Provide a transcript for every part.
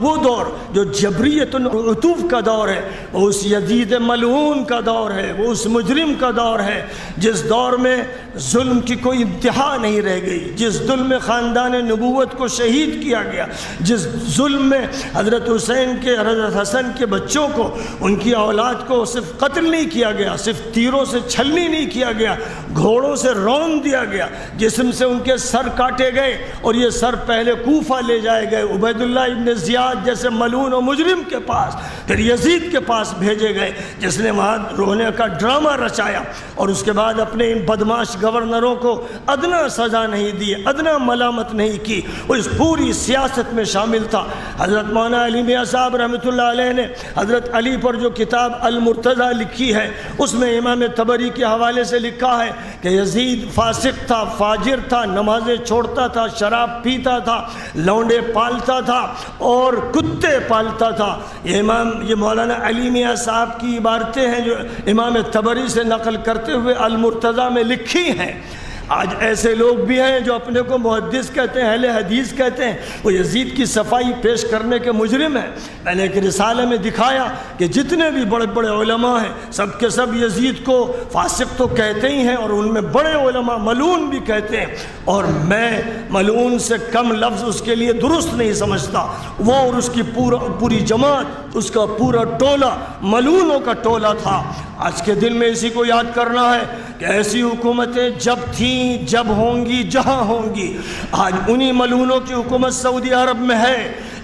وہ دور جو جبریت العطوف کا دور ہے، وہ اس یزید ملعون کا دور ہے، وہ اس مجرم کا دور ہے جس دور میں ظلم کی کوئی انتہا نہیں رہ گئی، جس ظلم میں خاندان نبوت کو شہید کیا گیا، جس ظلم میں حضرت حسین کے، حضرت حسن کے بچوں کو، ان کی اولاد کو صرف قتل نہیں کیا گیا، صرف تیروں سے چھلنی نہیں کیا گیا، گھوڑوں سے رون دیا گیا، جسم سے ان کے سر کاٹے گئے اور یہ سر پہلے کوفہ لے جائے گئے، عبید اللہ ابن زیاد جیسے ملعون و مجرم کے پاس، پھر یزید کے پاس بھیجے گئے جس نے وہاں رونے کا ڈرامہ رچایا، اور اس کے بعد اپنے ان بدماش گورنروں کو ادنا سزا نہیں دی، ادنا ملامت نہیں کی، وہ اس پوری سیاست میں شامل تھا۔ حضرت مولانا علی میاں صاحب رحمۃ اللہ علیہ نے حضرت علی پر جو کتاب المرتضیٰ لکھی ہے، اس میں امام طبری کے حوالے سے لکھا ہے کہ یزید فاسق تھا، فاجر تھا، نمازیں چھوڑتا تھا، شراب پیتا تھا، لونڈے پالتا تھا اور کتے پالتا تھا۔ یہ مولانا علی میاں صاحب کی عبارتیں ہیں جو امام طبری سے نقل کرتے ہوئے المرتضیٰ میں لکھی ہیں۔ آج ایسے لوگ بھی ہیں جو اپنے کو محدث کہتے ہیں، اہل حدیث کہتے ہیں، وہ یزید کی صفائی پیش کرنے کے مجرم ہیں۔ میں نے ایک رسالے میں دکھایا کہ جتنے بھی بڑے بڑے علماء ہیں سب کے سب یزید کو فاسق تو کہتے ہی ہیں، اور ان میں بڑے علماء ملعون بھی کہتے ہیں، اور میں ملعون سے کم لفظ اس کے لیے درست نہیں سمجھتا۔ وہ اور اس کی پوری جماعت، اس کا پورا ٹولہ ملعونوں کا ٹولہ تھا۔ آج کے دن میں اسی کو یاد کرنا ہے کہ ایسی حکومتیں جب تھیں، جب ہوں گی، جہاں ہوں گی۔ آج انہی ملعونوں کی حکومت سعودی عرب میں ہے،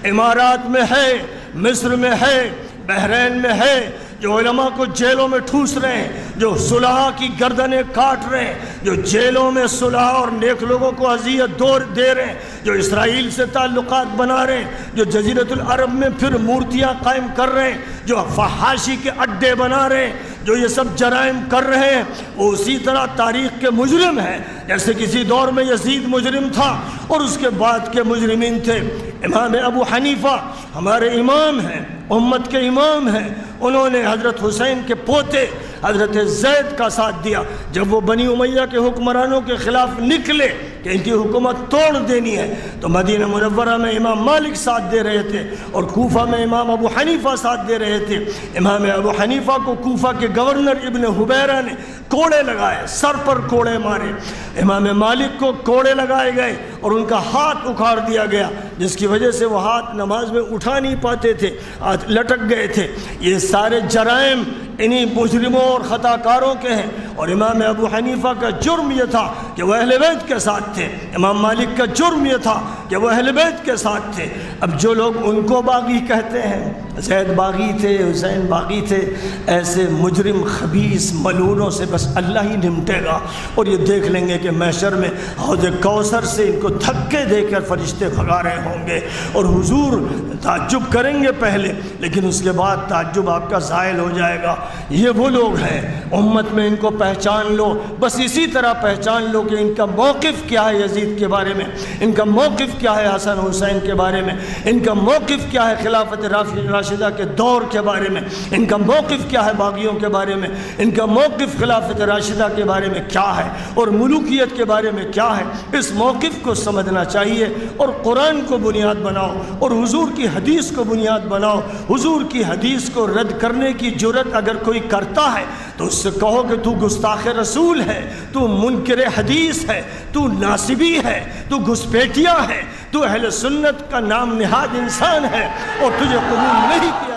امارات میں ہے، مصر میں ہے، بحرین میں ہے، جو علماء کو جیلوں میں ٹھوس رہے ہیں، جو صلحاء کی گردنیں کاٹ رہے ہیں، جو جیلوں میں صلحاء اور نیک لوگوں کو اذیت دے رہے ہیں، جو اسرائیل سے تعلقات بنا رہے ہیں، جو جزیرۃ العرب میں پھر مورتیاں قائم کر رہے ہیں، جو فحاشی کے اڈے بنا رہے ہیں، جو یہ سب جرائم کر رہے ہیں، وہ اسی طرح تاریخ کے مجرم ہیں جیسے کسی دور میں یزید مجرم تھا اور اس کے بعد کے مجرمین تھے۔ امام ابو حنیفہ ہمارے امام ہیں، امت کے امام ہیں، انہوں نے حضرت حسین کے پوتے حضرت زید کا ساتھ دیا جب وہ بنی امیہ کے حکمرانوں کے خلاف نکلے کہ ان کی حکومت توڑ دینی ہے، تو مدینہ منورہ میں امام مالک ساتھ دے رہے تھے اور کوفہ میں امام ابو حنیفہ ساتھ دے رہے تھے۔ امام ابو حنیفہ کو کوفہ کے گورنر ابن حبیرہ نے کوڑے لگائے، سر پر کوڑے مارے، امام مالک کو کوڑے لگائے گئے اور ان کا ہاتھ اکھاڑ دیا گیا، جس کی وجہ سے وہ ہاتھ نماز میں اٹھا نہیں پاتے تھے، ہاتھ لٹک گئے تھے۔ یہ سارے جرائم انہی مجرموں اور خطا کاروں کے ہیں، اور امام ابو حنیفہ کا جرم یہ تھا کہ وہ اہل بیت کے ساتھ تھے، امام مالک کا جرم یہ تھا کہ وہ اہل بیت کے ساتھ تھے۔ اب جو لوگ ان کو باغی کہتے ہیں، زید باغی تھے، حسین باغی تھے، ایسے مجرم خبیث ملعونوں سے بس اللہ ہی نمٹے گا، اور یہ دیکھ لیں گے کہ محشر میں حوض کوثر سے ان کو دھکے دے کر فرشتے بھگا رہے ہوں گے، اور حضور تعجب کریں گے پہلے، لیکن اس کے بعد تعجب آپ کا زائل ہو جائے گا۔ یہ وہ لوگ ہیں، امت میں ان کو پہچان لو، بس اسی طرح پہچان لو کہ ان کا موقف کیا ہے یزید کے بارے میں، ان کا موقف کیا ہے حسن حسین کے بارے میں، ان کا موقف کیا ہے خلافت راشدہ کے دور کے بارے میں، ان کا موقف کیا ہے باغیوں کے بارے میں، ان کا موقف خلافت راشدہ کے بارے میں کیا ہے، اور ملوکیت کے بارے میں کیا ہے۔ اس موقف کو سمجھنا چاہیے اور قرآن کو بنیاد بناؤ اور حضور کی حدیث کو بنیاد بناؤ۔ حضور کی حدیث کو رد کرنے کی جرت اگر کوئی کرتا ہے تو اس سے کہو کہ تو گستاخ رسول ہے، تو منکر حدیث ہے، تو ناصبی ہے، تو گھسپیٹیا ہے، تو اہل سنت کا نام نہاد انسان ہے، اور تجھے قبول نہیں کیا